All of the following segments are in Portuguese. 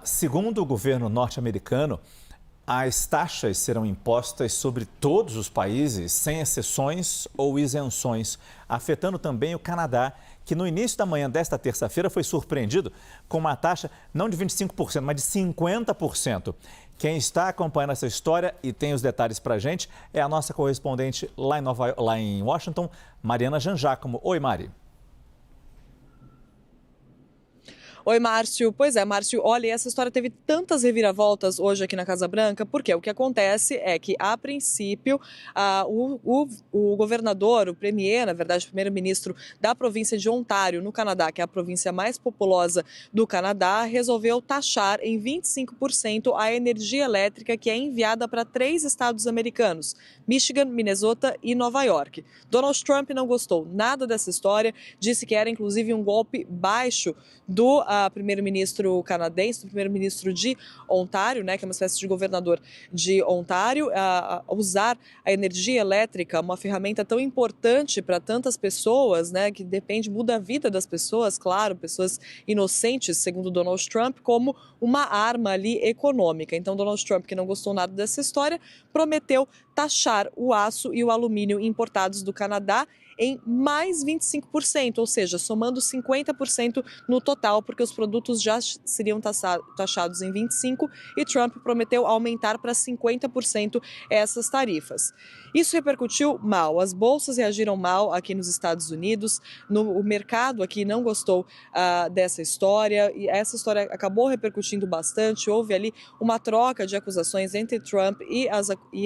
Segundo o governo norte-americano, as taxas serão impostas sobre todos os países, sem exceções ou isenções, afetando também o Canadá, que no início da manhã desta terça-feira foi surpreendido com uma taxa não de 25%, mas de 50%. Quem está acompanhando essa história e tem os detalhes para a gente é a nossa correspondente lá em Washington, Mariana Jangiacomo. Oi, Mari. Oi, Márcio. Pois é, Márcio, olha, essa história teve tantas reviravoltas hoje aqui na Casa Branca, porque o que acontece é que, a princípio, o governador, o premier, na verdade, o primeiro-ministro da província de Ontário, no Canadá, que é a província mais populosa do Canadá, resolveu taxar em 25% a energia elétrica que é enviada para 3 estados americanos, Michigan, Minnesota e Nova York. Donald Trump não gostou nada dessa história, disse que era, inclusive, um golpe baixo do primeiro-ministro canadense, do primeiro-ministro de Ontário, né, que é uma espécie de governador de Ontário, usar a energia elétrica, uma ferramenta tão importante para tantas pessoas, né, que muda a vida das pessoas, claro, pessoas inocentes, segundo Donald Trump, como uma arma ali econômica. Então, Donald Trump, que não gostou nada dessa história, prometeu taxar o aço e o alumínio importados do Canadá em mais 25%, ou seja, somando 50% no total, porque os produtos já seriam taxados em 25% e Trump prometeu aumentar para 50% essas tarifas. Isso repercutiu mal, as bolsas reagiram mal aqui nos Estados Unidos, o mercado aqui não gostou dessa história e essa história acabou repercutindo bastante, houve ali uma troca de acusações entre Trump e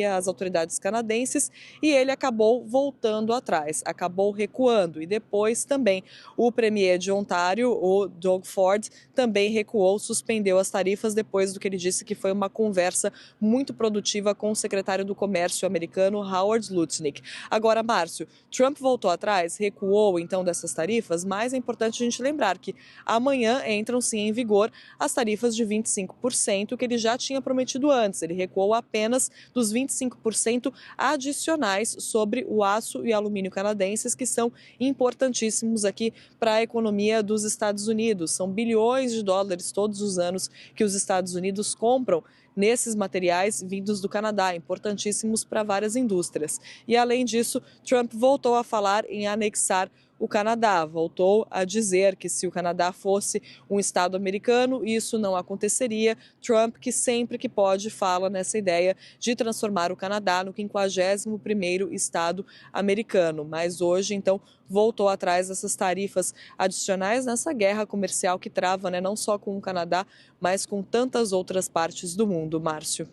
as autoridades canadenses e ele acabou voltando atrás, acabou recuando. E depois também o premier de Ontário, o Doug Ford, também recuou, suspendeu as tarifas depois do que ele disse que foi uma conversa muito produtiva com o secretário do Comércio americano, Howard Lutnick. Agora, Márcio, Trump voltou atrás, recuou então dessas tarifas, mas é importante a gente lembrar que amanhã entram sim em vigor as tarifas de 25% que ele já tinha prometido antes. Ele recuou apenas dos 25% adicionais sobre o aço e alumínio canadenses, que são importantíssimos aqui para a economia dos Estados Unidos. São bilhões de dólares todos os anos que os Estados Unidos compram nesses materiais vindos do Canadá, importantíssimos para várias indústrias. E, além disso, Trump voltou a falar em anexar o Canadá, voltou a dizer que se o Canadá fosse um estado americano, isso não aconteceria. Trump, que sempre que pode, fala nessa ideia de transformar o Canadá no 51º estado americano. Mas hoje, então, voltou atrás dessas tarifas adicionais nessa guerra comercial que trava, né, não só com o Canadá, mas com tantas outras partes do mundo, Márcio.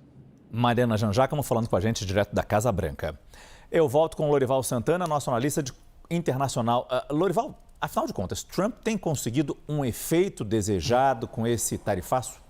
Mariana Jangiacomo falando com a gente direto da Casa Branca. Eu volto com o Lorival Santana, nosso analista internacional. Lorival, afinal de contas, Trump tem conseguido um efeito desejado com esse tarifaço?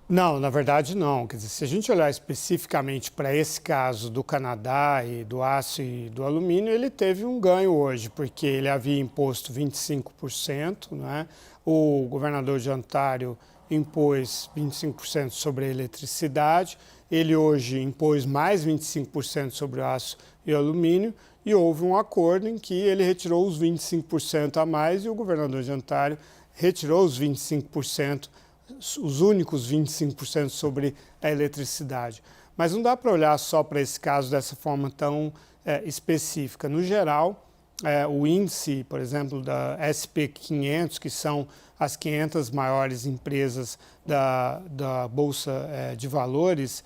Não, na verdade não. Quer dizer, se a gente olhar especificamente para esse caso do Canadá e do aço e do alumínio, ele teve um ganho hoje, porque ele havia imposto 25%, né? O governador de Ontário impôs 25% sobre a eletricidade, ele hoje impôs mais 25% sobre o aço e o alumínio, e houve um acordo em que ele retirou os 25% a mais e o governador de Ontário retirou os 25%, os únicos 25% sobre a eletricidade. Mas não dá para olhar só para esse caso dessa forma tão específica. No geral, o índice, por exemplo, da SP500, que são as 500 maiores empresas da Bolsa de Valores,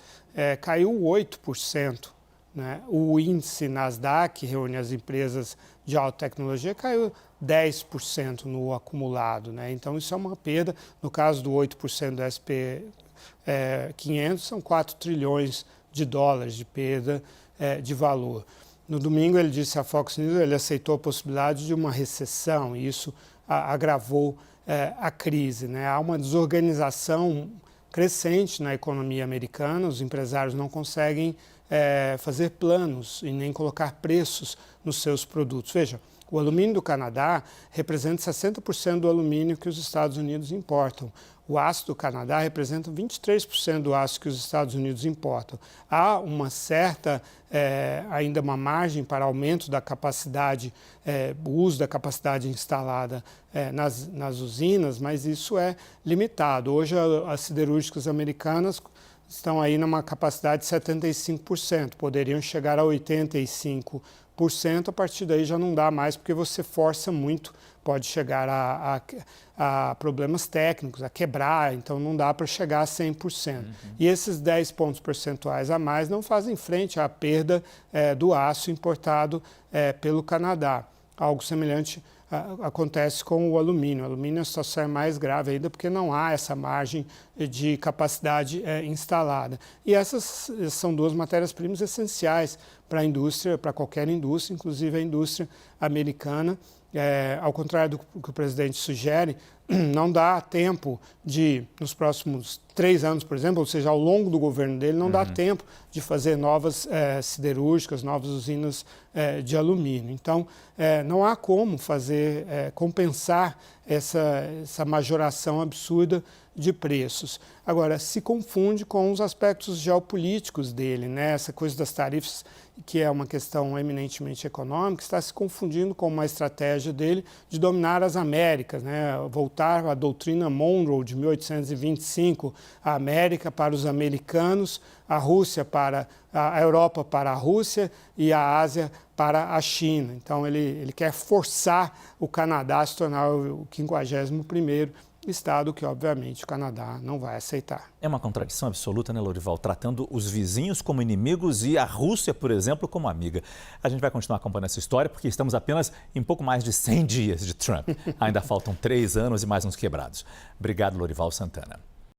caiu 8%. Né? O índice Nasdaq, que reúne as empresas de alta tecnologia, caiu 10% no acumulado. Né? Então, isso é uma perda. No caso do 8% do SP500, são 4 trilhões de dólares de perda de valor. No domingo, ele disse à Fox News, ele aceitou a possibilidade de uma recessão, e isso agravou a crise. Né? Há uma desorganização crescente na economia americana, os empresários não conseguem fazer planos e nem colocar preços nos seus produtos. Veja, o alumínio do Canadá representa 60% do alumínio que os Estados Unidos importam. O aço do Canadá representa 23% do aço que os Estados Unidos importam. Há uma certa, ainda uma margem para aumento da capacidade, o uso da capacidade instalada nas usinas, mas isso é limitado. Hoje as siderúrgicas americanas estão aí numa capacidade de 75%, poderiam chegar a 85%, a partir daí já não dá mais, porque você força muito, pode chegar a problemas técnicos, a quebrar, então não dá para chegar a 100%. E esses 10 pontos percentuais a mais não fazem frente à perda do aço importado pelo Canadá. Algo semelhante acontece com o alumínio. O alumínio a situação é mais grave ainda porque não há essa margem de capacidade instalada. E essas são duas matérias-primas essenciais para a indústria, para qualquer indústria, inclusive a indústria americana. Ao contrário do que o presidente sugere, não dá tempo de, nos próximos 3 anos, por exemplo, ou seja, ao longo do governo dele, não dá tempo de fazer novas siderúrgicas, novas usinas de alumínio. Então, não há como fazer, compensar essa majoração absurda de preços. Agora, se confunde com os aspectos geopolíticos dele, né? Essa coisa das tarifas, que é uma questão eminentemente econômica, está se confundindo com uma estratégia dele de dominar as Américas, né? Voltar à doutrina Monroe de 1825, a América para os americanos, a Rússia para a Europa para a Rússia e a Ásia para a China. Então ele quer forçar o Canadá a se tornar o 51º Estado, que obviamente o Canadá não vai aceitar. É uma contradição absoluta, né, Lorival? Tratando os vizinhos como inimigos e a Rússia, por exemplo, como amiga. A gente vai continuar acompanhando essa história porque estamos apenas em pouco mais de 100 dias de Trump. Ainda faltam 3 anos e mais uns quebrados. Obrigado, Lorival Santana.